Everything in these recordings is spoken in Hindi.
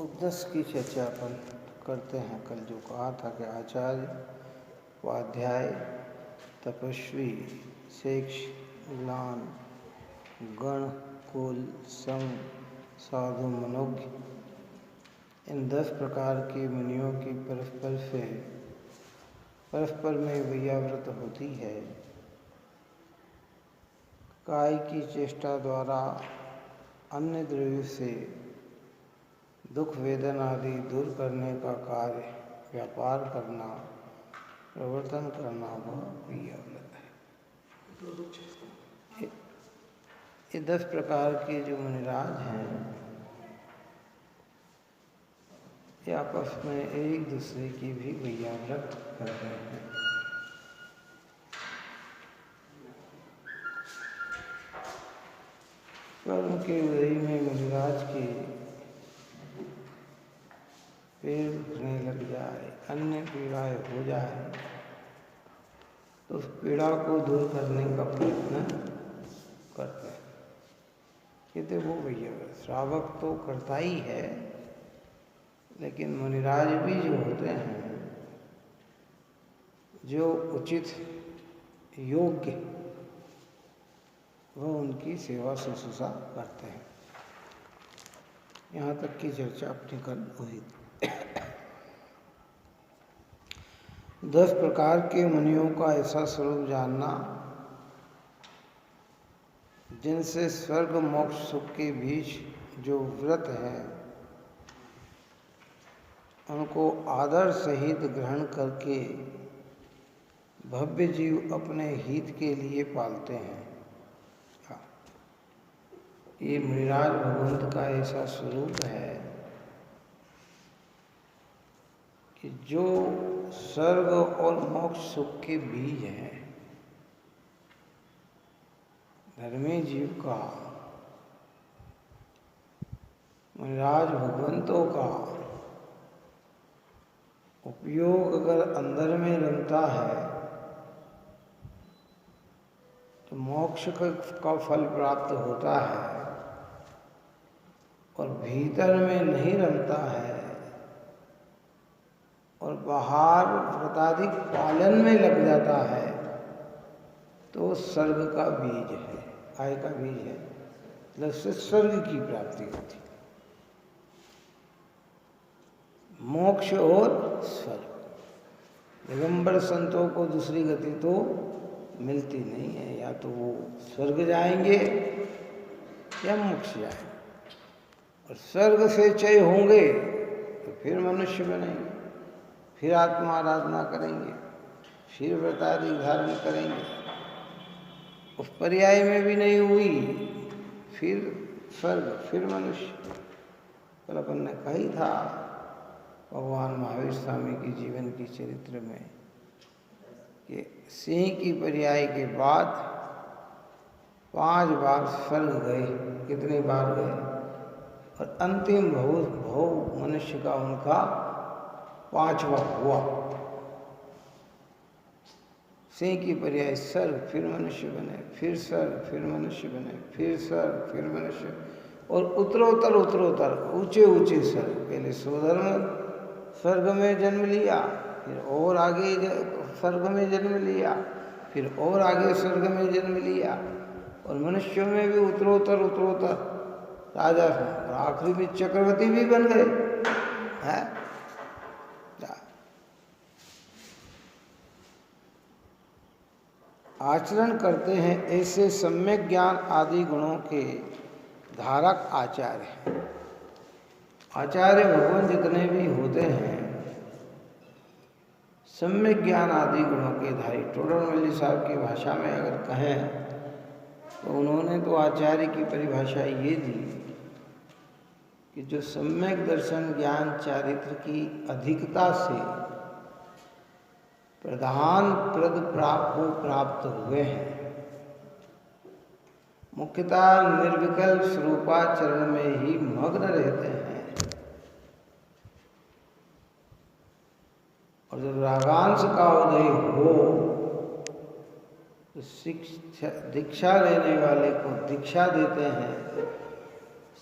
उद्देश्य की चर्चा अपन करते हैं। कल जो कहा था कि आचार्य, उपाध्याय, तपस्वी, शिक्ष, ग्लान, गण, कुल, संग, साधु, मनोज्ञ, इन 10 प्रकार के मुनियों की परस्पर में व्याव्रत होती है। काय की चेष्टा द्वारा अन्य द्रव्य से दुख वेदना आदि दूर करने का कार्य, व्यापार करना, प्रवर्तन करना, वह व्याव्रत है। ये 10 प्रकार के जो मुनिराज हैं, ये आपस में एक दूसरे की भी व्याव्रत कर रहे हैं। कर्म के उदय में मुनिराज के पेड़ उठने लग जाए, अन्य पीड़ाएं हो जाए, तो उस पीड़ा को दूर करने का प्रयत्न करते हैं। कहते वो भैया श्रावक तो करता ही है, लेकिन मुनिराज भी जो होते हैं, जो उचित योग्य, वह उनकी सेवा शुश्रूषा करते हैं। यहाँ तक की चर्चा अपनी कल हुई। 10 प्रकार के मुनियों का ऐसा स्वरूप जानना जिनसे स्वर्ग मोक्ष सुख के बीच जो व्रत है, उनको आदर सहित ग्रहण करके भव्य जीव अपने हित के लिए पालते हैं। ये मुनिराज भगवंत का ऐसा स्वरूप है कि जो स्वर्ग और मोक्ष सुख के बीज हैं, धर्मी जीव का, मुनिराज भगवंतों का उपयोग अगर अंदर में रमता है तो मोक्ष का फल प्राप्त होता है, और भीतर में नहीं रमता है और बाहर व्रताधिक पालन में लग जाता है, तो स्वर्ग का बीज है, आय का बीज है, मतलब से स्वर्ग की प्राप्ति होती है। मोक्ष और स्वर्ग, दिगंबर संतों को दूसरी गति तो मिलती नहीं है, या तो वो स्वर्ग जाएंगे या मोक्ष जाएंगे, और स्वर्ग से चय होंगे तो फिर मनुष्य बनेंगे, फिर आत्मा आराधना करेंगे, फिर व्रतादि धारण करेंगे। उस पर्याय में भी नहीं हुई, फिर स्वर्ग, फिर मनुष्य। कल अपन ने कही था भगवान महावीर स्वामी की जीवन की चरित्र में कि सिंह की पर्याय के बाद 5 बार स्वर्ग गए। कितनी बार गए? और अंतिम भव मनुष्य का उनका 5वां हुआ। सिंह की पर्याय स्वर्ग, फिर मनुष्य बने, फिर स्वर्ग, फिर मनुष्य बने, फिर स्वर्ग, फिर मनुष्य, और उत्तरोत्तर ऊंचे ऊंचे स्वर्ग। पहले स्वधर्म स्वर्ग में जन्म लिया, फिर और आगे स्वर्ग में जन्म लिया, फिर और आगे स्वर्ग में जन्म लिया, और मनुष्यों में भी उत्तरोत्तर राजा, और आखिरी में चक्रवर्ती भी बन गए हैं। आचरण करते हैं ऐसे सम्यक ज्ञान आदि गुणों के धारक आचार्य हैं। आचार्य भगवान जितने भी होते हैं, सम्यक ज्ञान आदि गुणों के धारी। टोडरमल्ली साहब की भाषा में अगर कहें तो उन्होंने तो आचार्य की परिभाषा ये दी कि जो सम्यक दर्शन ज्ञान चारित्र की अधिकता से प्रधान प्रद प्राप्त हुए हैं, मुख्यतः निर्विकल्प स्वरूपाचरण में ही मग्न रहते हैं, और जब रागांश का उदय हो तो दीक्षा लेने वाले को दीक्षा देते हैं,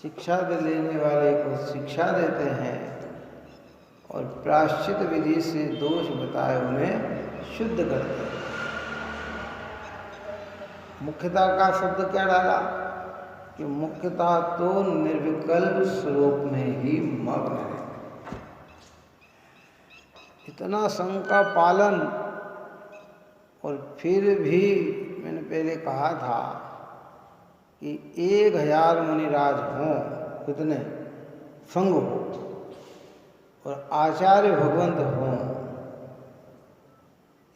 शिक्षा लेने वाले को शिक्षा देते हैं और प्रायश्चित विधि से दोष बताए उन्हें शुद्ध करते हैं। मुख्यता का शब्द क्या डाला कि मुख्यता तो निर्विकल्प स्वरूप में ही मग्न है। इतना संघ का पालन, और फिर भी मैंने पहले कहा था कि 1000 मुनिराज हों, कितने संघ हो, और आचार्य भगवंत हों,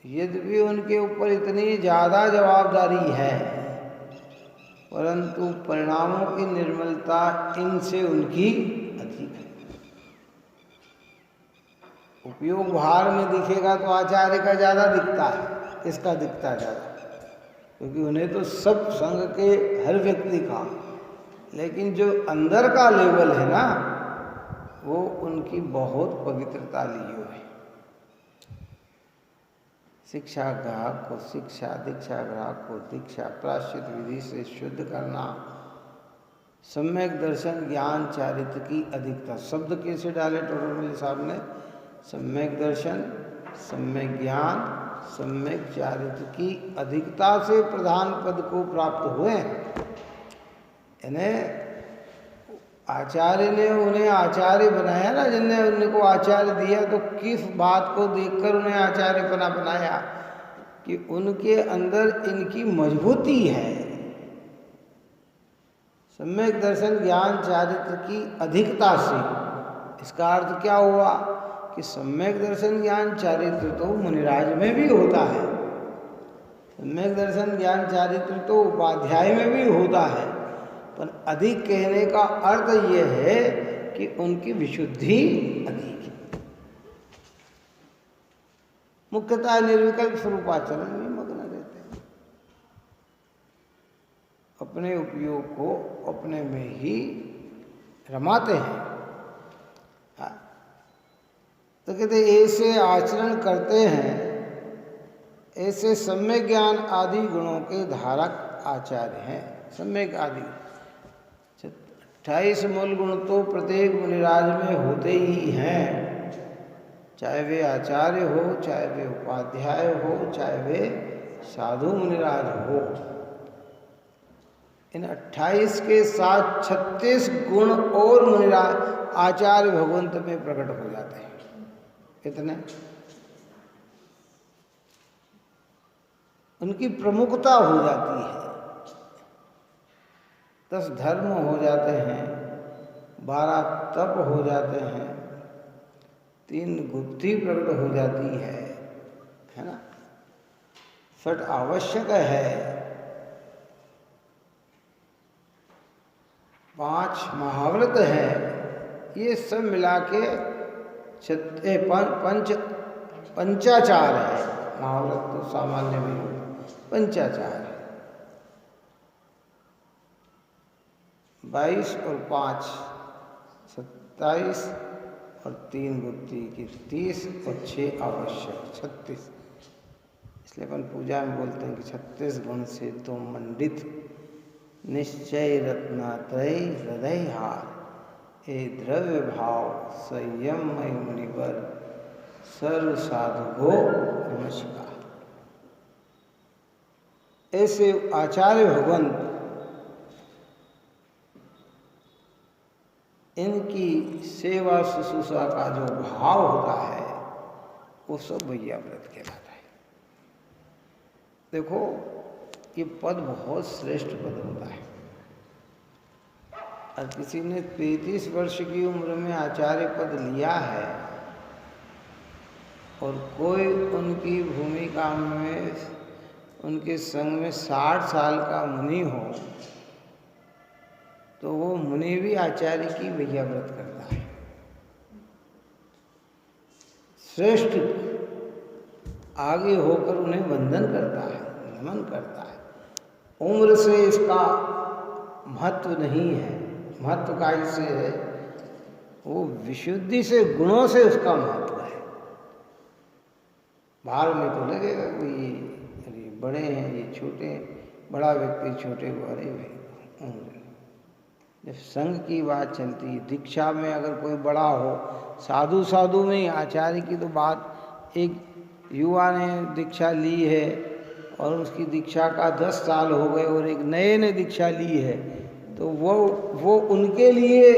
यद्यपि उनके ऊपर इतनी ज़्यादा जवाबदारी है, परंतु परिणामों की निर्मलता इनसे उनकी अधिक है। उपयोग भार में दिखेगा तो आचार्य का ज़्यादा दिखता है, इसका दिखता ज़्यादा, क्योंकि उन्हें तो सब संघ के हर व्यक्ति का, लेकिन जो अंदर का लेवल है ना, वो उनकी बहुत पवित्रता ली हुई है। शिक्षा ग्राहक को शिक्षा, दीक्षा ग्राहक को दीक्षा, प्रायश्चित विधि से शुद्ध करना, सम्यक दर्शन, ज्ञान, चारित्र की अधिकता। शब्द कैसे डाले टोटल साहब ने? सम्यक दर्शन, सम्यक ज्ञान, सम्यक चारित्र की अधिकता से प्रधान पद को प्राप्त हुए। इन्हें आचार्य ने उन्हें आचार्य बनाया ना, जिनने उनको आचार्य दिया, तो किस बात को देखकर उन्हें आचार्य बनाया कि उनके अंदर इनकी मजबूती है। सम्यक दर्शन, ज्ञान, चारित्र की अधिकता से। इसका अर्थ क्या हुआ कि सम्यक दर्शन, ज्ञान, चारित्र तो मुनिराज में भी होता है। सम्यक दर्शन, ज्ञान, चारित्र तो उपाध्याय में भी होता है, पर अधिक कहने का अर्थ यह है कि उनकी विशुद्धि अधिक है। मुख्यतः निर्विकल्प स्वरूपाचरण में मग्न रहते हैं, अपने उपयोग को अपने में ही रमाते हैं। तो कहते ऐसे आचरण करते हैं, ऐसे सम्यक ज्ञान आदि गुणों के धारक आचार्य हैं। सम्यक आदि 28 मूल गुण तो प्रत्येक मुनिराज में होते ही हैं, चाहे वे आचार्य हो, चाहे वे उपाध्याय हो, चाहे वे साधु मुनिराज हो। इन 28 के साथ 36 गुण और मुनिराज आचार्य भगवंत में प्रकट हो जाते हैं। कितने? उनकी प्रमुखता हो जाती है। 10 धर्म हो जाते हैं, 12 तप हो जाते हैं, 3 गुप्ती प्रकट हो जाती है ना, 6 आवश्यक है, 5 महाव्रत है। ये सब मिला के पंचाचार है। महाव्रत तो सामान्य में पंचाचार है। 22 और 5 27 और 3 गुप्ती की 30 और 6 आवश्यक 36। इसलिए अपन पूजा में बोलते हैं कि 36 गुण से तो मंडित, निश्चय रत्नात्रय हृदय हार, हे द्रव्य भाव संयम मय मुनिवर, सर्व साधु को नमस्कार। ऐसे आचार्य भगवंत, इनकी सेवा शुश्रूषा का जो भाव होता है वो सब भैया व्रत कहलाता है। देखो ये पद बहुत श्रेष्ठ पद होता है। और किसी ने 33 वर्ष की उम्र में आचार्य पद लिया है और कोई उनकी भूमिका में, उनके संग में 60 साल का मुनि हो, तो वो मुनि भी आचार्य की भैया व्रत करता है। श्रेष्ठ आगे होकर उन्हें वंदन करता है, नमन करता है। उम्र से इसका महत्व नहीं है, महत्व का इससे है, वो विशुद्धि से, गुणों से उसका महत्व है। बाहर में तो लगेगा कि ये बड़े हैं, ये छोटे हैं, बड़ा व्यक्ति छोटे को, अरे भाई उम्र। जब संघ की बात चलती है, दीक्षा में अगर कोई बड़ा हो, साधु साधु में ही आचार्य की तो बात, एक युवा ने दीक्षा ली है और उसकी दीक्षा का 10 साल हो गए और एक नए ने दीक्षा ली है, तो वो उनके लिए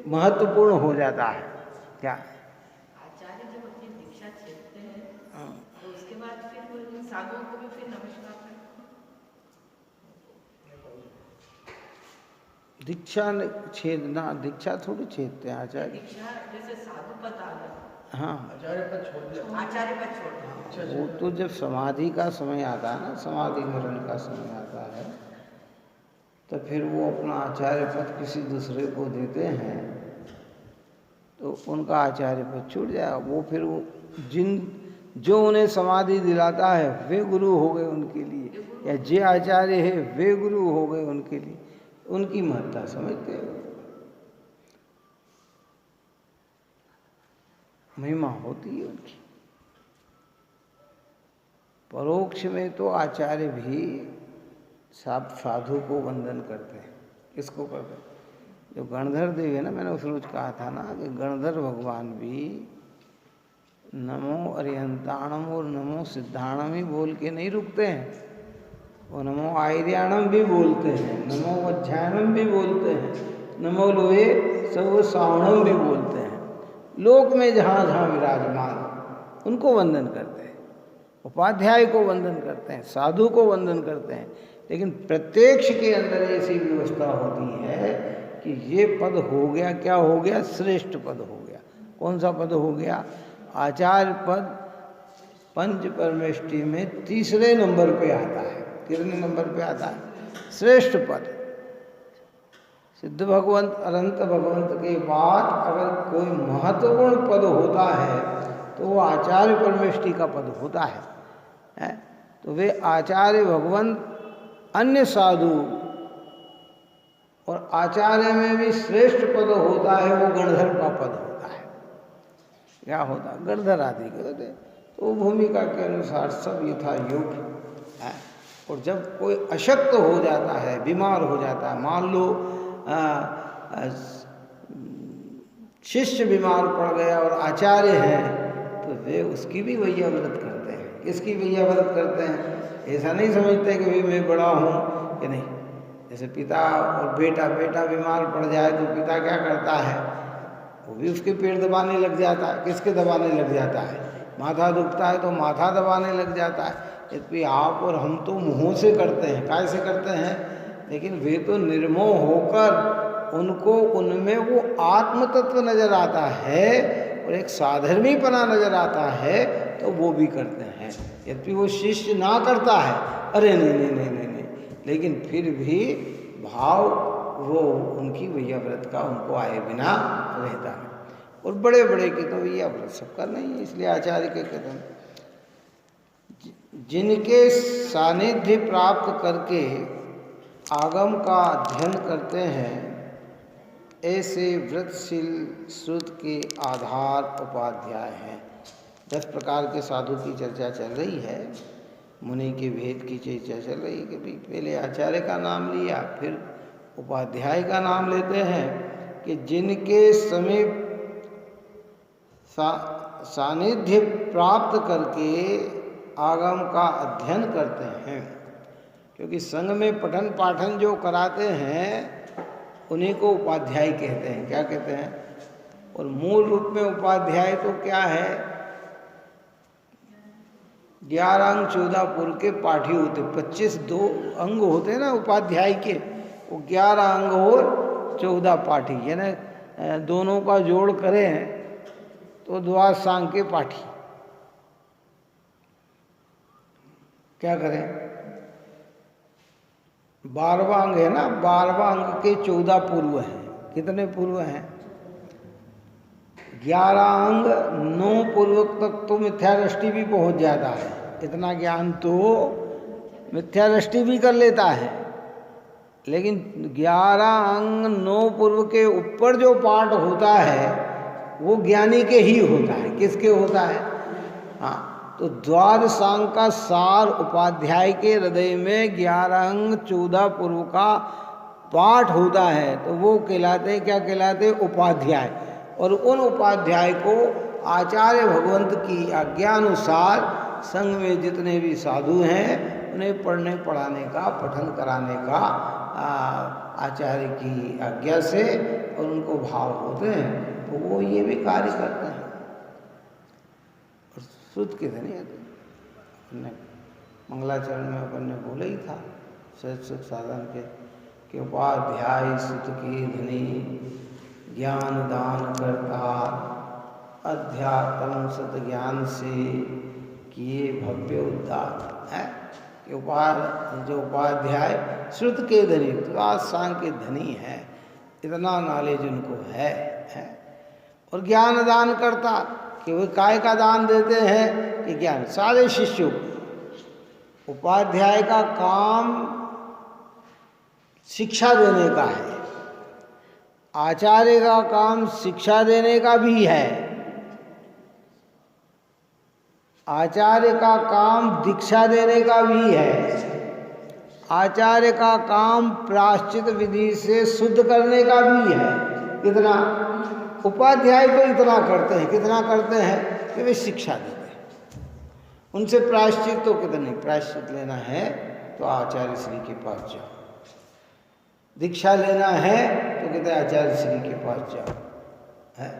महत्वपूर्ण हो जाता है। क्या आचार्य जब अपनी दीक्षा छेदते हैं तो उसके बाद फिर वो साधुओं को भी फिर नमस्कार करते हैं। दीक्षा छेदना, दीक्षा थोड़ी छेदते हैं आचार्य। दीक्षा जैसे साधु पद आ गया, हाँ, आचार्य पद छोड़ दिया। वो तो जब समाधि का समय आता है ना, समाधि मरण का समय आता है, तो फिर वो अपना आचार्य पद किसी दूसरे को देते हैं, तो उनका आचार्य पद छूट जाएगा। वो फिर वो जो उन्हें समाधि दिलाता है वे गुरु हो गए उनके लिए, या जे आचार्य है वे गुरु हो गए उनके लिए, उनकी महत्ता समझते हैं, महिमा होती है उनकी। परोक्ष में तो आचार्य भी सब साधु को वंदन करते हैं। किसको करते हैं? जो गणधर देव है ना, मैंने उस रोज कहा था ना कि गणधर भगवान भी नमो अरिहंताणम और नमो सिद्धाणम ही बोल के नहीं रुकते हैं, वो नमो आयर्याणम भी बोलते हैं, नमो वज्जायणम भी बोलते हैं, नमो लोहे सर्व सावणम भी बोलते हैं। लोक में जहाँ जहाँ विराजमान उनको वंदन करते हैं, उपाध्याय को वंदन करते हैं, साधु को वंदन करते हैं। लेकिन प्रत्यक्ष के अंदर ऐसी व्यवस्था होती है कि ये पद हो गया, क्या हो गया? श्रेष्ठ पद हो गया। कौन सा पद हो गया? आचार्य पद पंच परमेष्टि में तीसरे नंबर पे आता है। कितने नंबर पे आता है? श्रेष्ठ पद। सिद्ध भगवंत, अनंत भगवंत के बाद अगर कोई महत्वपूर्ण पद होता है तो वो आचार्य परमेष्टि का पद होता है। तो वे आचार्य भगवंत, अन्य साधु और आचार्य में भी श्रेष्ठ पद होता है, वो गणधर का पद होता है। क्या होता है? गणधर आदि के होते। तो भूमिका के अनुसार सब यथा योग्य है। और जब कोई अशक्त हो जाता है, बीमार हो जाता है, मान लो शिष्य बीमार पड़ गया और आचार्य हैं, तो वे उसकी भी वैया व्रत करते हैं। किसकी वैया व्रत करते हैं? ऐसा नहीं समझते कि भाई मैं बड़ा हूँ कि नहीं। जैसे पिता और बेटा बीमार पड़ जाए तो पिता क्या करता है? वो भी उसके पेट दबाने लग जाता है। किसके दबाने लग जाता है? माथा दुखता है तो माथा दबाने लग जाता है। यद्यपि आप और हम तो मुँहों से करते हैं, काय से करते हैं, लेकिन वे तो निर्मोह होकर उनको उनमें वो आत्म तत्व नजर आता है और एक साधर्मीपना नजर आता है, तो वो भी करते हैं। यद्यपि वो शिष्य ना करता है, अरे नहीं, लेकिन फिर भी भाव वो उनकी वैया व्रत का उनको आए बिना रहता है। और बड़े बड़े के तो वैया व्रत सबका नहीं है, इसलिए आचार्य के कदम जिनके सानिध्य प्राप्त करके आगम का अध्ययन करते हैं, ऐसे व्रतशील श्रुत के आधार उपाध्याय हैं। 10 प्रकार के साधु की चर्चा चल रही है, मुनि के भेद की चर्चा चल रही है कि भाई पहले आचार्य का नाम लिया, फिर उपाध्याय का नाम लेते हैं कि जिनके समीप सानिध्य प्राप्त करके आगम का अध्ययन करते हैं। क्योंकि संघ में पठन पाठन जो कराते हैं उन्हीं को उपाध्याय कहते हैं। क्या कहते हैं? और मूल रूप में उपाध्याय तो क्या है? 11 अंग 14 पूर्व के पाठी होते, 25 2 अंग होते हैं ना उपाध्याय के, वो 11 अंग और 14 पाठी, यानी दोनों का जोड़ करें तो द्वादशांग के पाठी। क्या करें? 12वां अंग है ना, 12वां अंग के 14 पूर्व हैं। कितने पूर्व हैं? 11 अंग 9 पूर्व तक तो मिथ्यादृष्टि भी पहुंच जाता है। इतना ज्ञान तो मिथ्यादृष्टि भी कर लेता है, लेकिन 11 अंग 9 पूर्व के ऊपर जो पाठ होता है वो ज्ञानी के ही होता है। किसके होता है? हाँ, तो द्वादशांग का सार उपाध्याय के हृदय में 11 अंग 14 पूर्व का पाठ होता है तो वो कहलाते, क्या कहलाते, उपाध्याय। और उन उपाध्याय को आचार्य भगवंत की आज्ञानुसार संघ में जितने भी साधु हैं उन्हें पढ़ने पढ़ाने का, पठन कराने का आचार्य की आज्ञा से और उनको भाव होते हैं तो वो ये भी कार्य करते हैं। और श्रुत के धनी अपने मंगलाचरण में अपन ने बोला ही था सहज सुख साधन के कि उपाध्याय श्रुत के धनी ज्ञान दान करता, अध्यात्म सत ज्ञान से किए भव्य उद्धार है। कि जो उपाध्याय श्रुत के धनी, तो सांग के धनी है, इतना नॉलेज उनको है। और ज्ञान दान करता कि वे काय का दान देते हैं कि ज्ञान। सारे शिष्यों को उपाध्याय का काम शिक्षा देने का है, आचार्य का काम शिक्षा देने का भी है, आचार्य का काम दीक्षा देने का भी है, आचार्य का काम प्रायश्चित विधि से शुद्ध करने का भी है। कितना उपाध्याय तो इतना करते हैं, कितना करते हैं कि वे शिक्षा देते हैं। उनसे प्रायश्चित तो कितने, प्रायश्चित लेना है तो आचार्य श्री के पास जाओ, दीक्षा लेना है तो कहते हैं आचार्य श्री के पास जाओ है।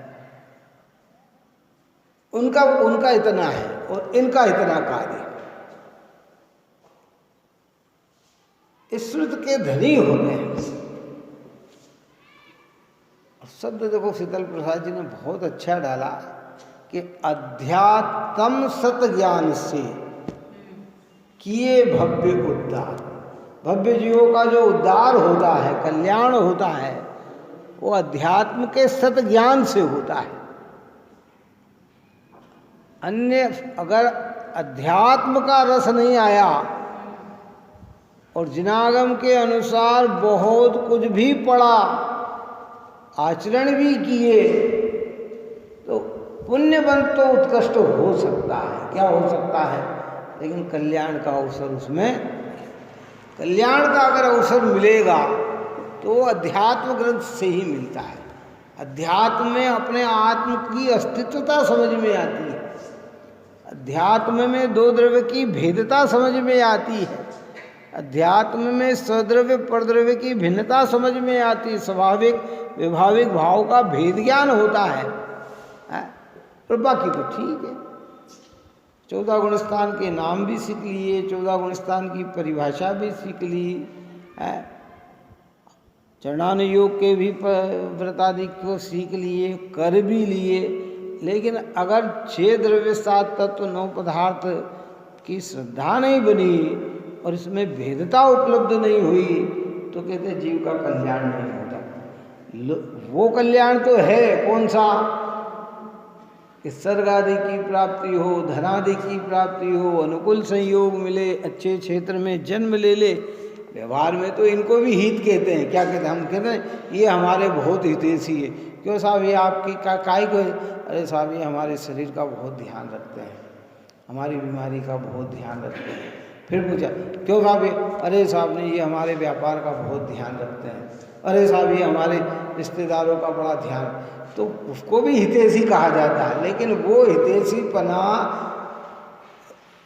उनका इतना है और इनका इतना कार्य। इस श्रुत के धनी होते हैं। शब्द देखो शीतल प्रसाद जी ने बहुत अच्छा डाला कि अध्यात्म सत ज्ञान से किए भव्य उद्धार। भव्य जीवों का जो उद्धार होता है, कल्याण होता है, वो अध्यात्म के सत ज्ञान से होता है। अन्य अगर अध्यात्म का रस नहीं आया और जिनागम के अनुसार बहुत कुछ भी पढ़ा, आचरण भी किए, तो पुण्यवंत तो उत्कृष्ट हो सकता है, क्या हो सकता है, लेकिन कल्याण का अवसर उसमें, कल्याण का अगर अवसर मिलेगा तो अध्यात्म ग्रंथ से ही मिलता है। अध्यात्म में अपने आत्म की अस्तित्वता समझ में आती है, अध्यात्म में दो द्रव्य की भेदता समझ में आती है, अध्यात्म में सद्रव्य परद्रव्य की भिन्नता समझ में आती है, स्वाभाविक विभाविक भाव का भेद ज्ञान होता है। और बाकी तो ठीक है, 14 गुणस्थान के नाम भी सीख लिए, 14 गुणस्थान की परिभाषा भी सीख ली है, चरणान योग के भी व्रतादि को सीख लिए, कर भी लिए। लेकिन अगर 6 द्रव्य 7 तत्व 9 पदार्थ की श्रद्धा नहीं बनी और इसमें भेदता उपलब्ध नहीं हुई तो कहते जीव का कल्याण नहीं होता। वो कल्याण तो है कौन सा, कि स्वर्ग आदि की प्राप्ति हो, धनादि की प्राप्ति हो, अनुकूल संयोग मिले, अच्छे क्षेत्र में जन्म ले ले। व्यवहार में तो इनको भी हित कहते हैं, क्या कहते हैं, हम कहते हैं ये हमारे बहुत हितैषी है। क्यों साहब, ये आपकी काय को, अरे साहब ये हमारे शरीर का बहुत ध्यान रखते हैं, हमारी बीमारी का बहुत ध्यान रखते हैं। फिर पूछा क्यों साहब, ये, अरे साहब ने ये हमारे व्यापार का बहुत ध्यान रखते हैं, अरे साहब ये हमारे रिश्तेदारों का बड़ा ध्यान, तो उसको भी हितैषी कहा जाता है। लेकिन वो हितैषीपना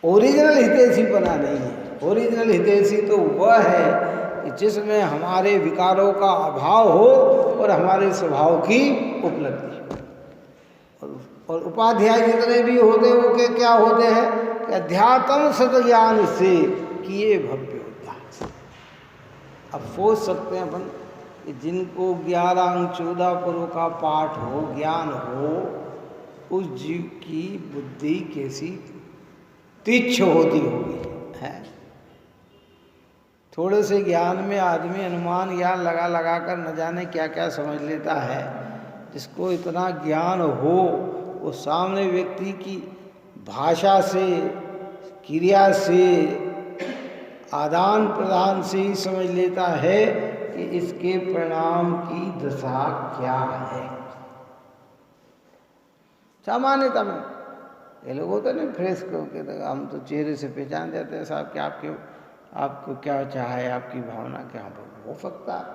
ओरिजिनल हितैषीपना नहीं है। ओरिजिनल हितैषी तो वह है कि जिसमें हमारे विकारों का अभाव हो और हमारे स्वभाव की उपलब्धि हो। और उपाध्याय जितने भी होते हैं वो के क्या होते हैं कि अध्यात्म सत ज्ञान से किए भव्य उद्धार। अब सोच सकते हैं अपन कि जिनको 11 अंग 14 पुरों का पाठ हो, ज्ञान हो, उस जीव की बुद्धि कैसी तीक्ष्ण होती होगी है। थोड़े से ज्ञान में आदमी अनुमान ज्ञान लगा लगा कर न जाने क्या क्या समझ लेता है। जिसको इतना ज्ञान हो वो सामने व्यक्ति की भाषा से, क्रिया से, आदान प्रदान से ही समझ लेता है कि इसके परिणाम की दशा क्या है। सामान्यतः में ये लोग होते नहीं फ्रेश करके, हम तो चेहरे से पहचान जाते हैं साहब कि आपको क्या चाहे, आपकी भावना क्या हो सकता है।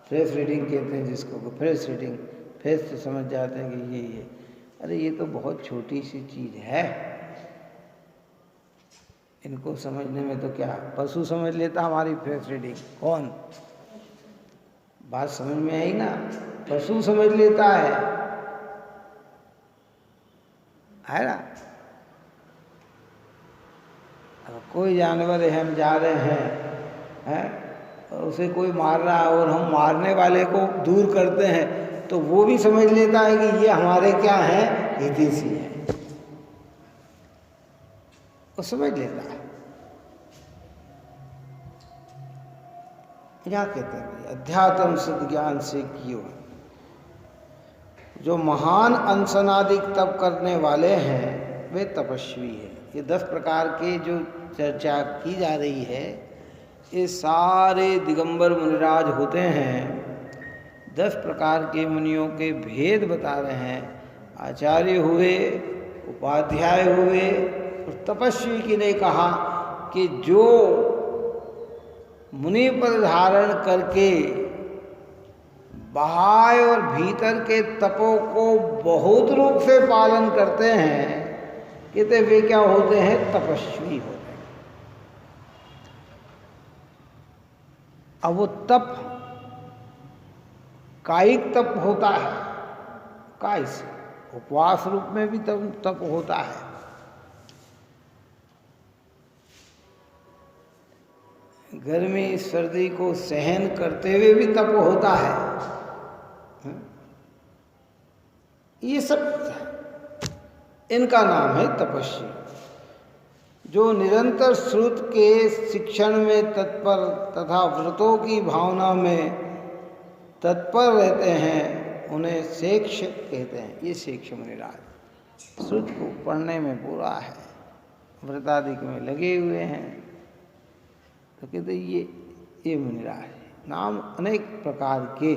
फ्रेश रीडिंग कहते हैं जिसको, फ्रेश रीडिंग, फ्रेश से समझ जाते हैं कि ये अरे ये तो बहुत छोटी सी चीज़ है, इनको समझने में तो क्या पशु समझ लेता हमारी फ्रेश रीडिंग, कौन? बात समझ में आई ना? पशु समझ लेता है ना? अब कोई जानवर है, हम जा रहे हैं और उसे कोई मार रहा है और हम मारने वाले को दूर करते हैं, तो वो भी समझ लेता है कि ये हमारे क्या है, हितैषी है, वो समझ लेता है। क्या कहते हैं? अध्यात्म सिद्ध ज्ञान से कियो, जो महान अनशनादिक तप करने वाले हैं वे तपस्वी है। ये 10 प्रकार के जो चर्चा की जा रही है, ये सारे दिगंबर मुनिराज होते हैं। 10 प्रकार के मुनियों के भेद बता रहे हैं। आचार्य हुए, उपाध्याय हुए और तपस्वी की ने कहा कि जो मुनि पद धारण करके बाह्य और भीतर के तपों को बहुत रूप से पालन करते हैं, कहते वे क्या होते हैं? तपस्वी होते हैं। अब वो तप कायिक तप होता है, काय से, उपवास रूप में भी तप होता है, गर्मी सर्दी को सहन करते हुए भी तप होता है। ये सब इनका नाम है तपस्वी। जो निरंतर श्रुत के शिक्षण में तत्पर तथा व्रतों की भावना में तत्पर रहते हैं, उन्हें शेक्ष कहते हैं। ये शेक्ष मुनिराज श्रुत को पढ़ने में पूरा है, व्रतादिक में लगे हुए हैं, तो कहते ये मुनिराज है। नाम अनेक प्रकार के,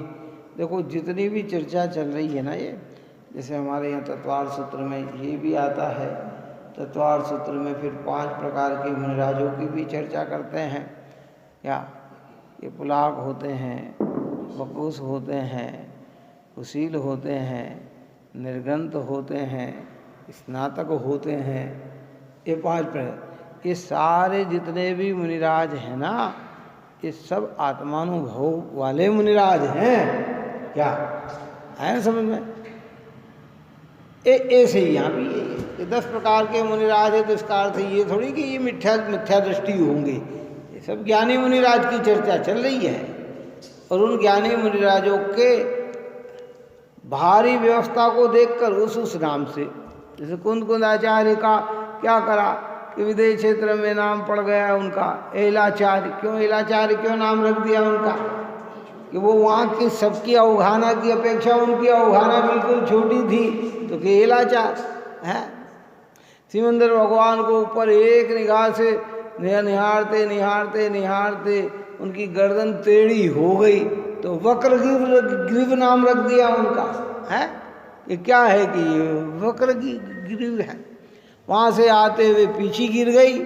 देखो जितनी भी चर्चा चल रही है ना, ये जैसे हमारे यहाँ तत्वार सूत्र में ये भी आता है, तत्वार सूत्र में फिर 5 प्रकार के मुनिराजों की भी चर्चा करते हैं। क्या ये पुलाक होते हैं, बकुस होते हैं, कुशील होते हैं, निर्गंत होते हैं, स्नातक होते हैं, ये 5 प्रकार। ये सारे जितने भी मुनिराज हैं ना, ये सब आत्मानुभव वाले मुनिराज हैं। क्या है ना समझ में? ऐसे ही यहाँ भी ये 10 प्रकार के मुनिराज है, तो इसका अर्थ ये थोड़ी कि ये मिथ्या दृष्टि होंगे। ये सब ज्ञानी मुनिराज की चर्चा चल रही है, और उन ज्ञानी मुनिराजों के भारी व्यवस्था को देखकर उस नाम से, जैसे कुंद आचार्य का क्या करा कि विदेश क्षेत्र में नाम पड़ गया उनका एलाचार्य। क्यों एलाचार्य क्यों नाम रख दिया उनका? कि वो वहाँ की सबकी अवगाहना की अपेक्षा उनकी अवगाहना बिल्कुल छोटी थी, तो कि एलाचार है। सिमंदर भगवान को ऊपर एक निगाह से निहारते निहारते निहारते उनकी गर्दन टेढ़ी हो गई, तो वक्र ग्रीव नाम रख दिया उनका है। ये क्या है कि ये वक्र ग्रीव है। वहाँ से आते हुए पीछी गिर गई,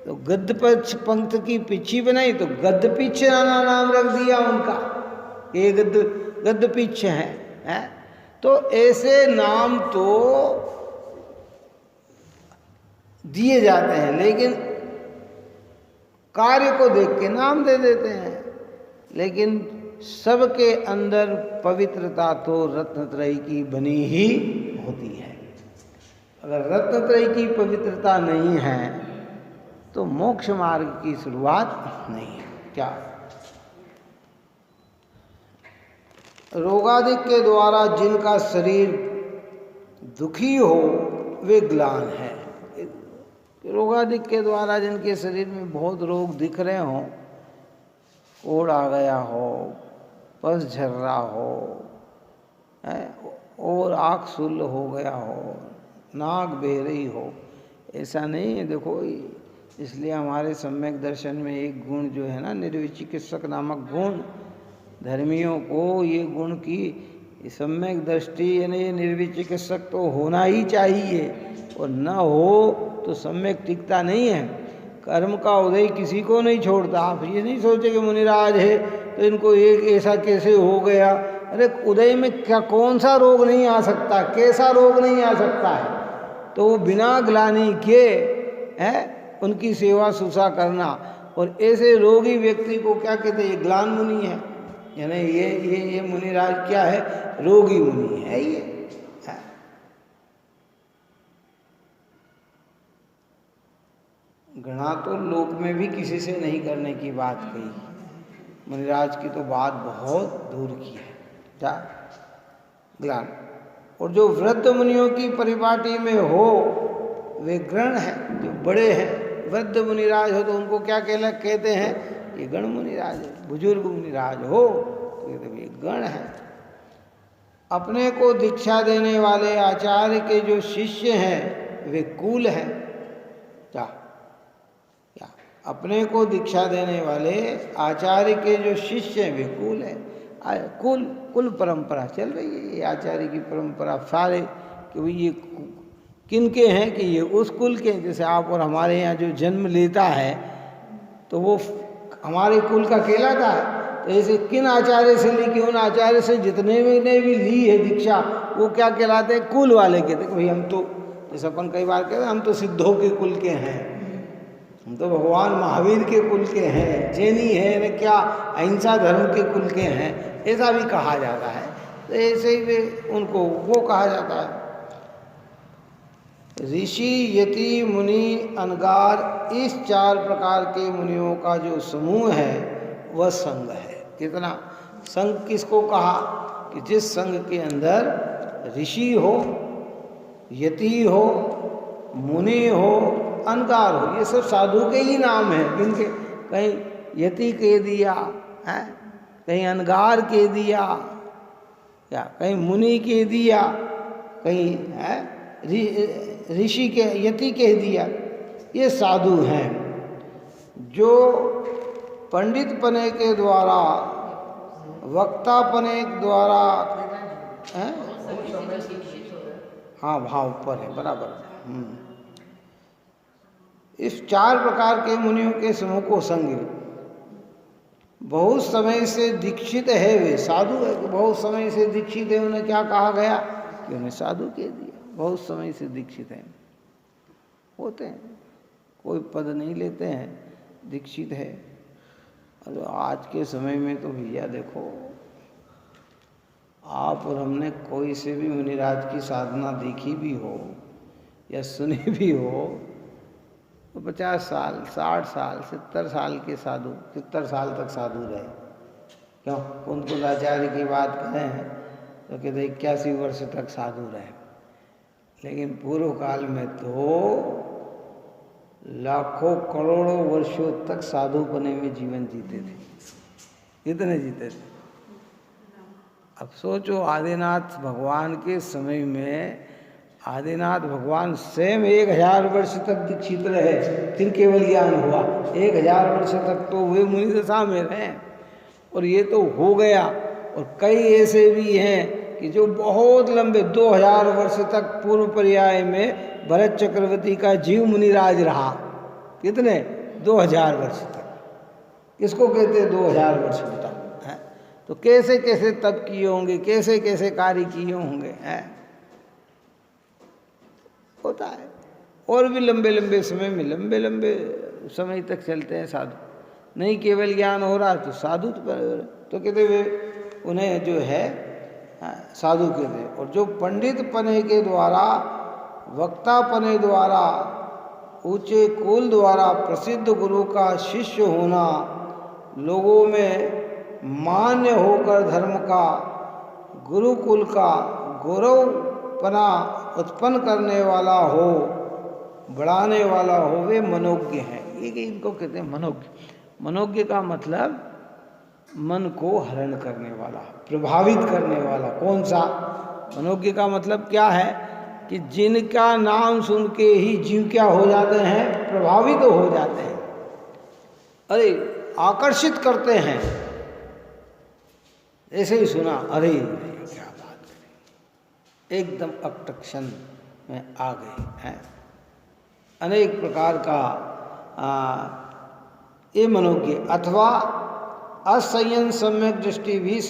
तो गद्द पंथ की पीछी बनाई, तो गद्द पीछे नाम रख दिया उनका, ये गद्द पीछे है। तो ऐसे नाम तो दिए जाते हैं, लेकिन कार्य को देख के नाम दे देते हैं। लेकिन सबके अंदर पवित्रता तो रत्नत्रयी की बनी ही होती है। अगर रत्नत्रयी की पवित्रता नहीं है तो मोक्ष मार्ग की शुरुआत नहीं है। क्या रोगादिक के द्वारा जिनका शरीर दुखी हो वे ग्लान है। रोगादिक के द्वारा जिनके शरीर में बहुत रोग दिख रहे हों, कोढ़ आ गया हो, पस झर रहा हो, और आँख सुल हो गया हो, नाक बह रही हो, ऐसा नहीं है। देखो इसलिए हमारे सम्यक दर्शन में एक गुण जो है ना, निर्विचिकित्सक नामक गुण, धर्मियों को ये गुण की सम्यक दृष्टि यानी निर्विचिकित्सक तो होना ही चाहिए, और न हो तो सम्यक टिकता नहीं है। कर्म का उदय किसी को नहीं छोड़ता। आप ये नहीं सोचे कि मुनिराज है तो इनको एक ऐसा कैसे हो गया। अरे उदय में क्या कौन सा रोग नहीं आ सकता, कैसा रोग नहीं आ सकता है। तो वो बिना ग्लानि के है उनकी सेवा सुसा करना। और ऐसे रोगी व्यक्ति को क्या कहते हैं, ये ग्लान मुनि है, यानी ये मुनिराज क्या है, रोगी मुनि है ये है। घृणा तो लोक में भी किसी से नहीं करने की बात कही, मुनिराज की तो बात बहुत दूर की है। क्या ग्लान। और जो वृद्ध मुनियों की परिपाटी में हो वे गण हैं, जो बड़े हैं। वृद्ध मुनिराज हो तो उनको क्या कहते हैं, ये गण मुनिराज है। बुजुर्ग मुनिराज हो तो ये गण है। अपने को दीक्षा देने वाले आचार्य के जो शिष्य हैं वे कुल हैं। क्या क्या अपने को दीक्षा देने वाले आचार्य के जो शिष्य हैं वे कुल हैं। कुल परंपरा चल रही है, ये आचार्य की परंपरा सारे कि भाई ये किनके हैं, कि ये उस कुल के। जैसे आप और हमारे यहाँ जो जन्म लेता है तो वो हमारे कुल का कहलाता है। तो ऐसे किन आचार्य से ली, कि उन आचार्य से जितने ने भी ली है दीक्षा वो क्या कहलाते हैं, कुल वाले कहते हैं। भाई हम तो, जैसे अपन कई बार कहते हैं हम तो सिद्धों के कुल के हैं, हम तो भगवान महावीर के कुल के हैं, जैनी है न क्या अहिंसा धर्म के कुल के हैं, ऐसा भी कहा जाता है। तो ऐसे ही वे उनको वो कहा जाता है। ऋषि, यति, मुनि, अनगार, इस 4 प्रकार के मुनियों का जो समूह है वह संघ है। कितना संघ किसको कहा, कि जिस संघ के अंदर ऋषि हो, यति हो, मुनि हो, अनगार हो, ये सब साधु के ही नाम हैं। किनके, कहीं यति कह दिया है, कहीं अनगार कह दिया, या कहीं मुनि कह दिया, कहीं है ऋषि के यति कह दिया। ये साधु हैं जो पंडित पने के द्वारा, वक्ता पने के द्वारा हैं, हाँ भाव पर है बराबर। इस 4 प्रकार के मुनियों के समूह को संग, बहुत समय से दीक्षित है वे साधु है। बहुत समय से दीक्षित है, उन्हें क्या कहा गया, कि उन्हें साधु कह दिया। बहुत समय से दीक्षित हैं, होते हैं, कोई पद नहीं लेते हैं, दीक्षित है। और आज के समय में तो भैया देखो, आप और हमने कोई से भी मुनिराज की साधना देखी भी हो या सुनी भी हो तो 50 साल, 60 साल, 70 साल के साधु 70 साल तक साधु रहे। क्यों, उनको आचार्य की बात करें तो कहते 81 वर्ष तक साधु रहे। लेकिन पूर्व काल में तो लाखों करोड़ों वर्षों तक साधु बने में जीवन जीते थे। इतने जीते थे। अब सोचो, आदिनाथ भगवान के समय में आदिनाथ भगवान स्वयं 1000 वर्ष तक दीक्षित रहे, फिर केवल ज्ञान हुआ। 1000 वर्ष तक तो वे मुनि दशा में रहे, और ये तो हो गया। और कई ऐसे भी हैं कि जो बहुत लंबे 2000 वर्ष तक पूर्व पर्याय में भरत चक्रवर्ती का जीव मुनिराज रहा। कितने, 2000 वर्ष तक। किसको कहते हैं 2000 वर्ष तक है? तो कैसे कैसे तप किए होंगे, कैसे कैसे कार्य किए होंगे, हैं? होता है। और भी लंबे लंबे समय में, लंबे लंबे समय तक चलते हैं साधु। नहीं केवल ज्ञान हो रहा तो साधु तो कहते वे उन्हें जो है साधु कहते हैं। और जो पंडित पने के द्वारा, वक्ता पने द्वारा, ऊंचे कुल द्वारा प्रसिद्ध गुरु का शिष्य होना, लोगों में मान्य होकर धर्म का, गुरुकुल का गौरवपना उत्पन्न करने वाला हो, बढ़ाने वाला हो, वे मनोज्ञ हैं। ये इनको कहते हैं मनोज्ञ। मनोज्ञ का मतलब मन को हरण करने वाला, प्रभावित करने वाला। कौन सा मनोज्ञ का मतलब क्या है, कि जिनका नाम सुन के ही जीव क्या हो जाते हैं, प्रभावित हो जाते हैं। अरे आकर्षित करते हैं। ऐसे ही सुना, अरे क्या बात करें, एकदम अट्रैक्शन में आ गए हैं। अनेक प्रकार का ये मनोज्ञ। अथवा असंयम सम्यक दृष्टि भी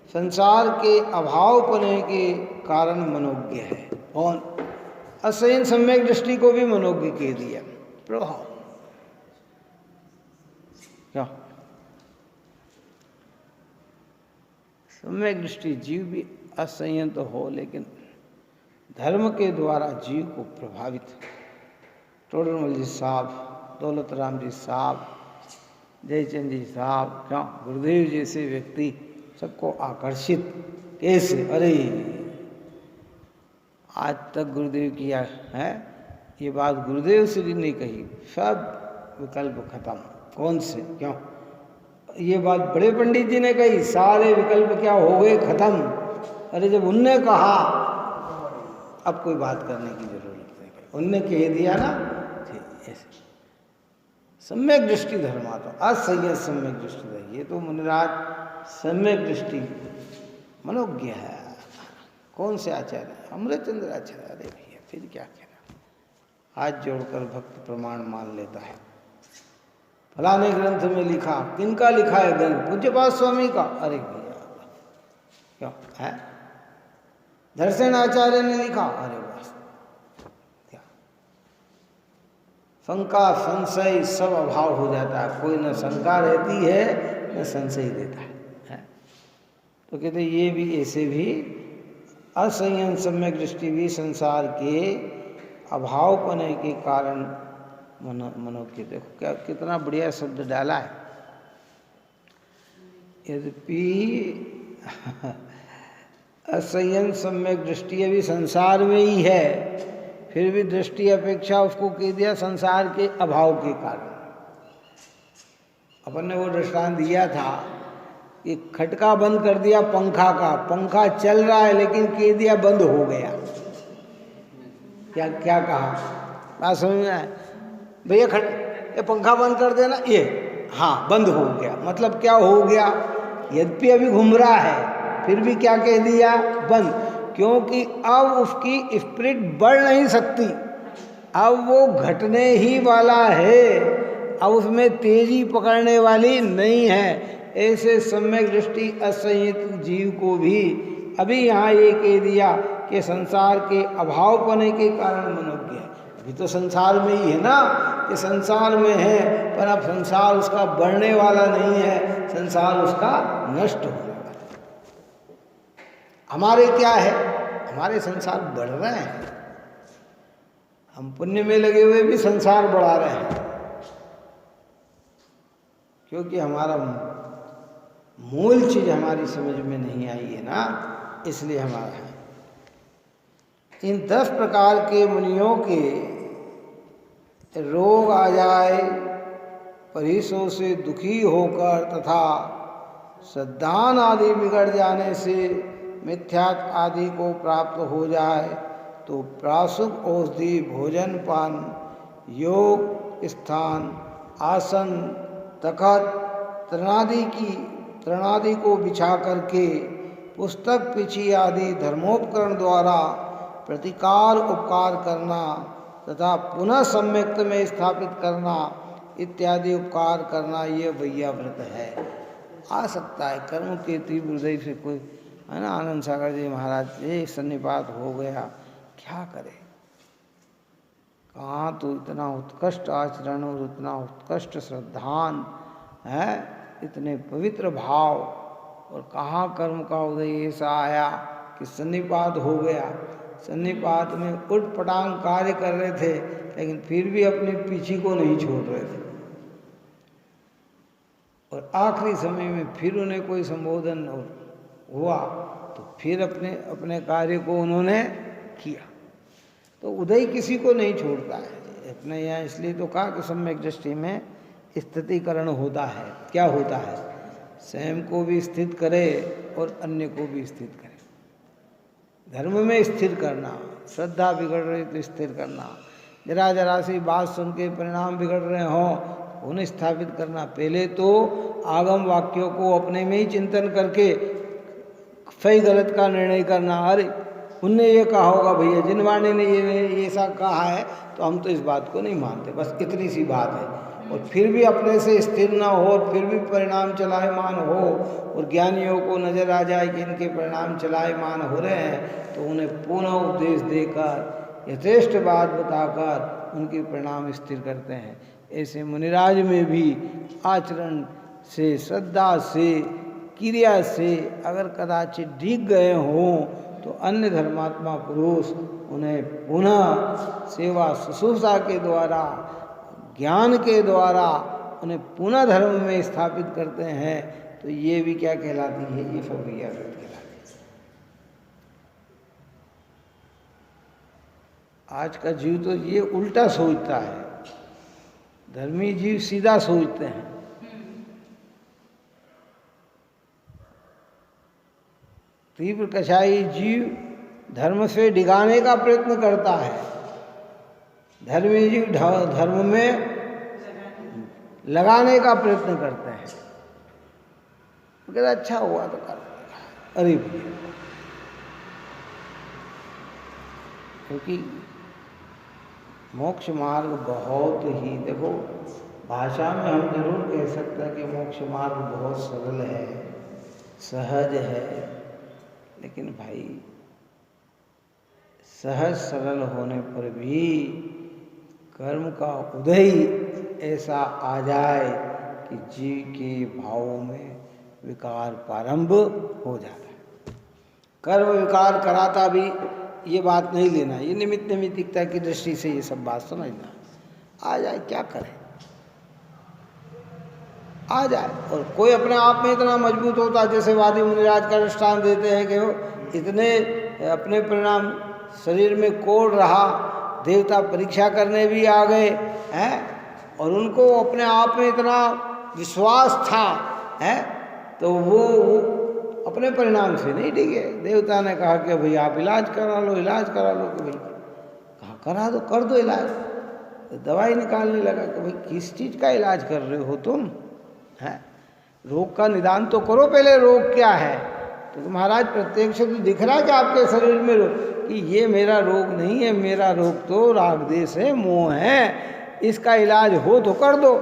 संसार के अभावपने के कारण मनोज्ञ है। कौन? असंयम सम्यक दृष्टि को भी मनोज्ञ कह दिया। प्रभाव क्या? सम्यक दृष्टि जीव भी असंयत हो, लेकिन धर्म के द्वारा जीव को प्रभावित। टोडरमल जी साहब, दौलत राम जी साहब, जयचंद जी साहब, क्यों गुरुदेव जैसे व्यक्ति सबको आकर्षित कैसे? अरे आज तक गुरुदेव किया है, ये बात गुरुदेव से भी नहीं कही, सब विकल्प खत्म। कौन से? क्यों? ये बात बड़े पंडित जी ने कही, सारे विकल्प क्या हो गए? खत्म। अरे जब उनने कहा अब कोई बात करने की जरूरत नहीं, उनने कह दिया ना, ठीक ऐसे। सम्यक दृष्टि धर्मात्मा, असंयत सम्यक दृष्टि। ये तो मुनिराज सम्यक दृष्टि मनोज्ञ है। कौन से आचार्य? अमृतचंद्र आचार्य। अरे भैया फिर क्या कहना, हाथ जोड़कर भक्त प्रमाण मान लेता है। फलाने ग्रंथ में लिखा, किनका लिखा है ग्रंथ? पूज्यपाद स्वामी का। अरे भैया क्यों है? दर्शन आचार्य ने लिखा। अरे बस क्या, शंका संशय सब अभाव हो जाता है। कोई न शंका रहती है न संशय देता है? तो कहते ये भी ऐसे भी असंयम सम्यक दृष्टि भी संसार के अभावपने के कारण मनोज्ञ। देखो क्या कितना बढ़िया शब्द डाला है। यद्यपि असंयम सम्यक दृष्टि अभी संसार में ही है, फिर भी दृष्टि अपेक्षा उसको कह दिया संसार के अभाव के कारण। अपन ने वो दृष्टांत दिया था कि खटका बंद कर दिया पंखा का, पंखा चल रहा है लेकिन कह दिया बंद हो गया। क्या क्या कहा? बात समझ में आए? भैया ये पंखा बंद कर देना, ये हाँ बंद हो गया। मतलब क्या हो गया? यद्यपि अभी घूम रहा है फिर भी क्या कह दिया? बंद। क्योंकि अब उसकी स्पिरिट बढ़ नहीं सकती, अब वो घटने ही वाला है, अब उसमें तेजी पकड़ने वाली नहीं है। ऐसे सम्यक दृष्टि असंयत जीव को भी अभी यहाँ ये कह दिया कि संसार के अभावपने के कारण मनोज्ञ है। अभी तो संसार में ही है ना, कि संसार में है, पर अब संसार उसका बढ़ने वाला नहीं है, संसार उसका नष्ट होने वाला है। हमारे क्या है? हमारे संसार बढ़ रहे हैं, हम पुण्य में लगे हुए भी संसार बढ़ा रहे हैं, क्योंकि हमारा मूल चीज हमारी समझ में नहीं आई है ना, इसलिए हमारा है। इन 10 प्रकार के मुनियों के रोग आ जाए, परिसों से दुखी होकर तथा श्रद्धान आदि बिगड़ जाने से मिथ्यात्व आदि को प्राप्त हो जाए, तो प्रासुक औषधि, भोजन पान, योग स्थान, आसन, तखत, तृणादि को बिछा करके पुस्तक पीछी आदि धर्मोपकरण द्वारा प्रतिकार उपकार करना तथा पुनः सम्यक्त में स्थापित करना इत्यादि उपकार करना, ये वैया व्रत है। आ सकता है कर्म के तीव्र हृदय से कोई है ना, आनंद सागर जी महाराज ये सन्निपात हो गया, क्या करे? कहाँ तो इतना उत्कृष्ट आचरण और इतना उत्कृष्ट श्रद्धान है, इतने पवित्र भाव, और कहाँ कर्म का उदय ऐसा आया कि सन्निपात हो गया। सन्निपात में उटपटांग कार्य कर रहे थे, लेकिन फिर भी अपने पीछे को नहीं छोड़ रहे थे, और आखिरी समय में फिर उन्हें कोई संबोधन हुआ तो फिर अपने कार्य को उन्होंने किया। तो उदय किसी को नहीं छोड़ता है अपने यहाँ, इसलिए तो कहा कि सम्यक दृष्टि में स्थितिकरण होता है। क्या होता है? स्वयं को भी स्थित करे और अन्य को भी स्थित करे। धर्म में स्थिर करना, श्रद्धा बिगड़ रही तो स्थिर करना, जरा सी बात सुन के परिणाम बिगड़ रहे हों उन्हें स्थापित करना। पहले तो आगम वाक्यों को अपने में ही चिंतन करके सही गलत का निर्णय करना। अरे उनने ये कहा होगा भैया जिनवाणी ने ये ऐसा कहा है तो हम तो इस बात को नहीं मानते, बस इतनी सी बात है। और फिर भी अपने से स्थिर न हो और फिर भी परिणाम चलायमान हो और ज्ञानियों को नज़र आ जाए कि इनके परिणाम चलायमान हो रहे हैं तो उन्हें पुनः उपदेश देकर यथेष्ट बात बताकर उनके परिणाम स्थिर करते हैं। ऐसे मुनिराज में भी आचरण से, श्रद्धा से, क्रिया से अगर कदाचित डिग गए हों तो अन्य धर्मात्मा पुरुष उन्हें पुनः सेवा शुश्रूषा के द्वारा, ज्ञान के द्वारा उन्हें पुनः धर्म में स्थापित करते हैं। तो ये भी क्या कहलाती है? ये फविया व्रत कहलाती है। आज का जीव तो ये उल्टा सोचता है, धर्मी जीव सीधा सोचते हैं। तीव्र कषाई जीव धर्म से डिगाने का प्रयत्न करता है, धर्मी जीव धर्म में लगाने का प्रयत्न करते हैं। वो कहता अच्छा हुआ तो कर, अरे क्योंकि मोक्ष मार्ग बहुत ही, देखो भाषा में हम जरूर कह सकते हैं कि मोक्ष मार्ग बहुत सरल है, सहज है, लेकिन भाई सहज सरल होने पर भी कर्म का उदय ऐसा आ जाए कि जीव के भावों में विकार प्रारंभ हो जाता है। कर्म विकार कराता भी ये बात नहीं लेना, ये निमित्त नैमित्तिकता की दृष्टि से ये सब बात समझना। आ जाए क्या करें, आ जाए। और कोई अपने आप में इतना मजबूत होता, जैसे वादी मुनिराज का दृष्टांत देते हैं कि वो इतने अपने परिणाम शरीर में कोड़ रहा, देवता परीक्षा करने भी आ गए हैं और उनको अपने आप में इतना विश्वास था है, तो वो अपने परिणाम से नहीं डिगे। देवता ने कहा कि भाई आप इलाज करा लो, इलाज करा लो। कि भाई कहा करा दो, कर दो इलाज। तो दवाई निकालने लगा कि भाई किस चीज़ का इलाज कर रहे हो तुम, है रोग का निदान तो करो पहले, रोग क्या है। तो महाराज प्रत्यक्ष से तो दिख रहा है कि आपके शरीर में रोग, कि ये मेरा रोग नहीं है, मेरा रोग तो राग देश है, मोह है, इसका इलाज हो तो कर दो।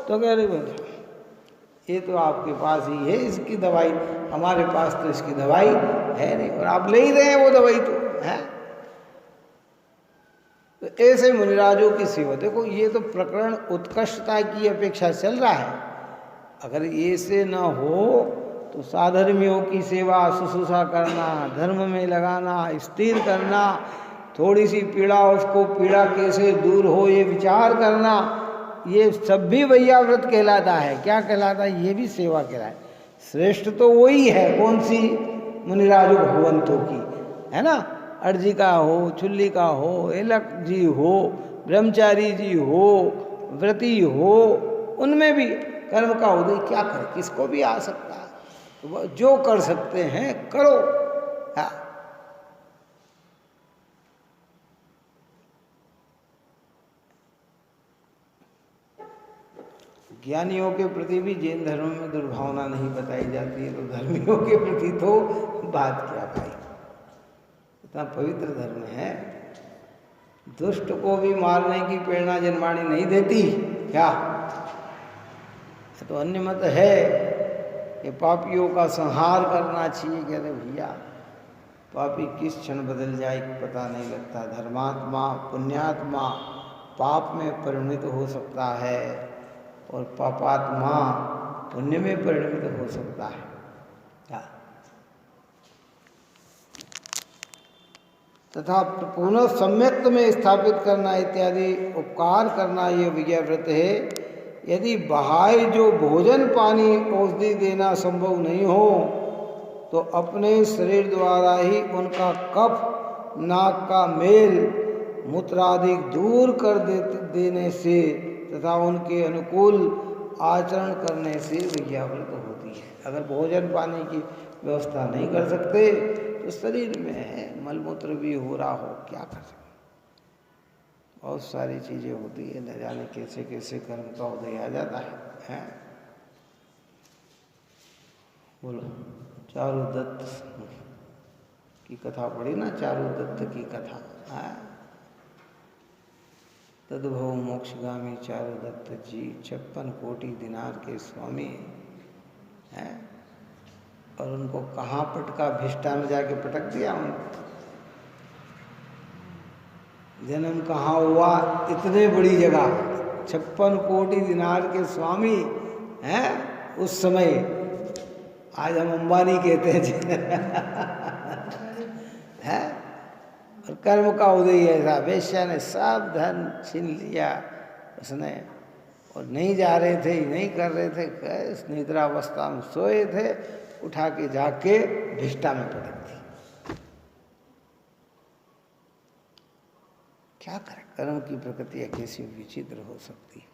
तो कह रहे ये तो आपके पास ही है इसकी दवाई, हमारे पास तो इसकी दवाई है नहीं, और आप ले ही रहे हैं वो दवाई तो है। तो ऐसे मुनिराजों की सेवा, देखो ये तो प्रकरण उत्कृष्टता की अपेक्षा चल रहा है। अगर ऐसे न हो तो साधर्मियों की सेवा शुश्रूषा करना, धर्म में लगाना, स्थिर करना, थोड़ी सी पीड़ा उसको पीड़ा कैसे दूर हो ये विचार करना, ये सब भी वैया व्रत कहलाता है। क्या कहलाता है? ये भी सेवा कहलाए। श्रेष्ठ तो वही है, कौन सी? मुनिराजो भगवंतों की, है ना। अर्जी का हो, चुल्ली का हो, एलक जी हो, ब्रह्मचारी जी हो, व्रती हो, उनमें भी कर्म का उदय क्या करे, किसको भी आ सकता है। तो जो कर सकते हैं करो। हाँ, ज्ञानियों के प्रति भी जैन धर्म में दुर्भावना नहीं बताई जाती है, तो धर्मियों के प्रति तो बात क्या भाई, इतना पवित्र धर्म है। दुष्ट को भी मारने की प्रेरणा जनवाणी नहीं देती क्या? तो अन्य मत है कि पापियों का संहार करना चाहिए। कहते भैया पापी किस क्षण बदल जाए पता नहीं लगता। धर्मात्मा पुण्यात्मा पाप में परिणित हो सकता है और पापात्मा पुण्य में परिणित हो सकता है। क्या तथा पुनः सम्यक्त में स्थापित करना इत्यादि उपकार करना ये विजय व्रत है। यदि बाह्य जो भोजन पानी औषधि देना संभव नहीं हो तो अपने शरीर द्वारा ही उनका कफ नाक का मेल मूत्रादि दूर कर देने से तथा उनके अनुकूल आचरण करने से विज्ञाव्रत होती है। अगर भोजन पानी की व्यवस्था नहीं कर सकते तो शरीर में मलमूत्र भी हो रहा हो, क्या कर सकते। बहुत सारी चीज़ें होती है, न जाने कैसे कैसे कर्म का उदय आ जाता है। बोलो चारुदत्त की कथा पढ़ी ना, चारुदत्त की कथा। तद्भव मोक्षगामी चारुदत्त जी 56 कोटि दिनार के स्वामी हैं, और उनको कहाँ पटका, भिष्टा में जाके पटक दिया उनको। जन्म कहाँ हुआ, इतने बड़ी जगह, 56 कोटि दिनार के स्वामी हैं उस समय। आज हम अंबानी कहते हैं है? और कर्म का उदय ऐसा, वेश्या ने सब धन छीन लिया उसने, और नहीं जा रहे थे, नहीं कर रहे थे, इस निद्रावस्था में सोए थे, उठा के जाके भिष्टा में पटक दी। क्या करें, कर्म की प्रकृति कैसी विचित्र हो सकती है।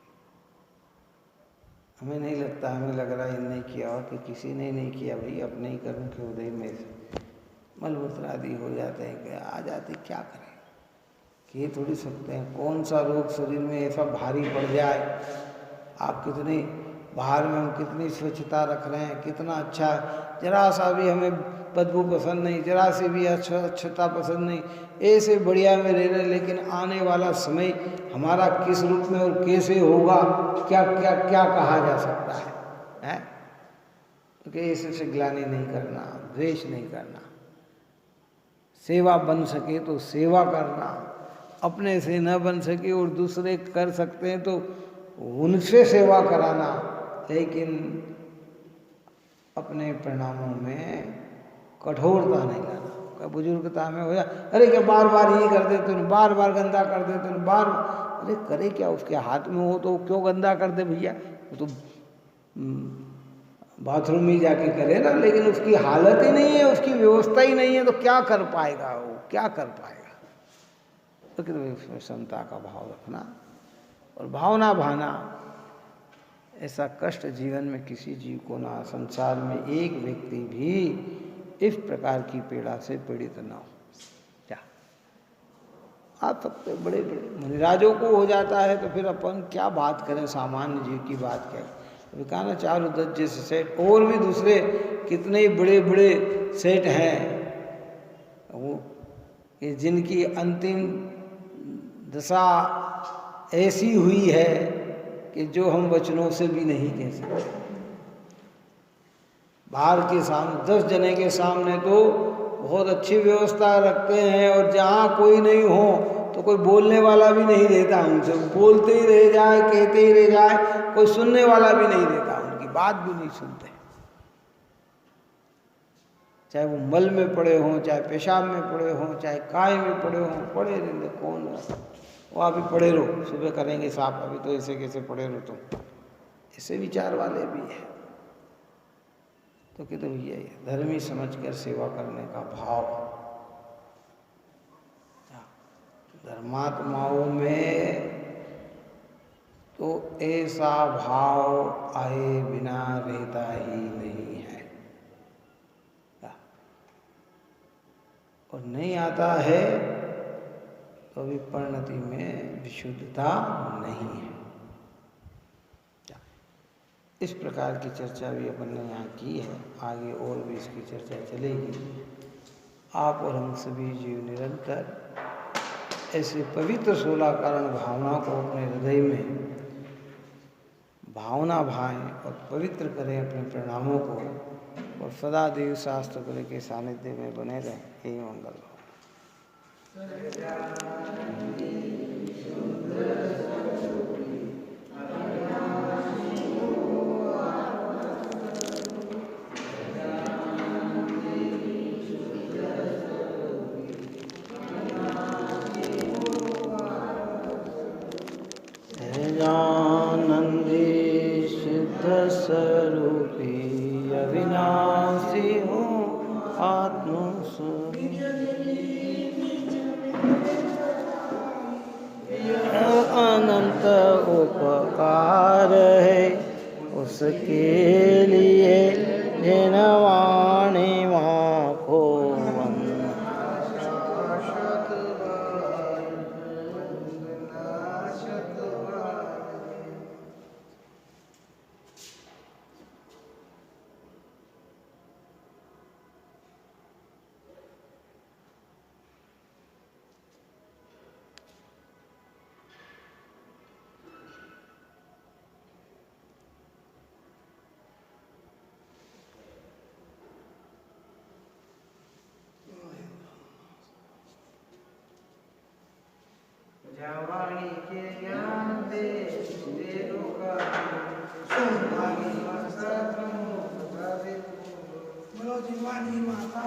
हमें नहीं लगता, हमें लग रहा है इनने किया, और कि किसी ने नहीं किया भाई, अपने ही कर्म के उदय में मलमूत्र आदि हो जाते हैं, क्या आ जाते, क्या करें, कि थोड़ी सकते हैं। कौन सा रोग शरीर में ऐसा भारी पड़ जाए, आप कितनी बाहर में हम कितनी स्वच्छता रख रहे हैं, कितना अच्छा, जरा सा भी हमें बदबू पसंद नहीं, जरा सी भी अच्छता पसंद नहीं, ऐसे बढ़िया में रह रहे, लेकिन आने वाला समय हमारा किस रूप में और कैसे होगा, क्या क्या क्या कहा जा सकता है? क्योंकि ऐसे से ग्लानि नहीं करना, द्वेष नहीं करना, सेवा बन सके तो सेवा करना, अपने से न बन सके और दूसरे कर सकते हैं तो उनसे सेवा कराना, लेकिन अपने परिणामों में कठोरता नहीं लाना। बुजुर्गता में हो जा, अरे क्या बार बार ये कर देते हो, बार बार गंदा कर देते हो, बार, अरे करे क्या, उसके हाथ में हो तो क्यों गंदा कर दे भैया, वो तो बाथरूम में जाके करे ना, लेकिन उसकी हालत ही नहीं है, उसकी व्यवस्था ही नहीं है, तो क्या कर पाएगा वो, क्या कर पाएगा। तो उसमें समता का भाव रखना और भावना भाना, ऐसा कष्ट जीवन में किसी जीव को ना, संसार में एक व्यक्ति भी इस प्रकार की पीड़ा से पीड़ित न हो। क्या आप सकते, बड़े बड़े मुनिराजों को हो जाता है, तो फिर अपन क्या बात करें, सामान्य जीव की बात करें। कहा ना, चारुदत्त जैसे सेठ, और भी दूसरे कितने बड़े बड़े सेठ हैं, वो जिनकी अंतिम दशा ऐसी हुई है कि जो हम वचनों से भी नहीं कह सकते। बाहर के सामने 10 जने के सामने तो बहुत अच्छी व्यवस्था रखते हैं, और जहाँ कोई नहीं हो तो कोई बोलने वाला भी नहीं रहता, उनसे बोलते ही रह जाए, कहते ही रह जाए, कोई सुनने वाला भी नहीं रहता, उनकी बात भी नहीं सुनते। चाहे वो मल में पड़े हों, चाहे पेशाब में पड़े हों, चाहे काय में पड़े हों, पड़े रहते, कौन वो अभी पड़े रहो, सुबह करेंगे साफ, अभी तो ऐसे कैसे पड़े रहो तुम, ऐसे विचार वाले भी हैं। तो कहते भैया धर्मी समझकर सेवा करने का भाव, धर्मात्माओं में तो ऐसा भाव आए बिना रहता ही नहीं है, और नहीं आता है तो भी परिणति में विशुद्धता नहीं है। इस प्रकार की चर्चा भी अपन ने यहाँ की है, आगे और भी इसकी चर्चा चलेगी। आप और हम सभी जीव निरंतर ऐसे पवित्र 16 कारण भावना को अपने हृदय में भावना भाएं और पवित्र करें अपने परिणामों को, और सदा देव शास्त्र गुरु के सानिध्य में बने रहें। हे मंगल। आनंदी सिद्ध स्वरूपी अविनाशी हूँ आत्मस्वरूप, अनंत उपकार है उसके लिए जिनवाणी माँ को वाणी के ज्ञान दे लोका सोमवारी माता बोलो जी वाणी माता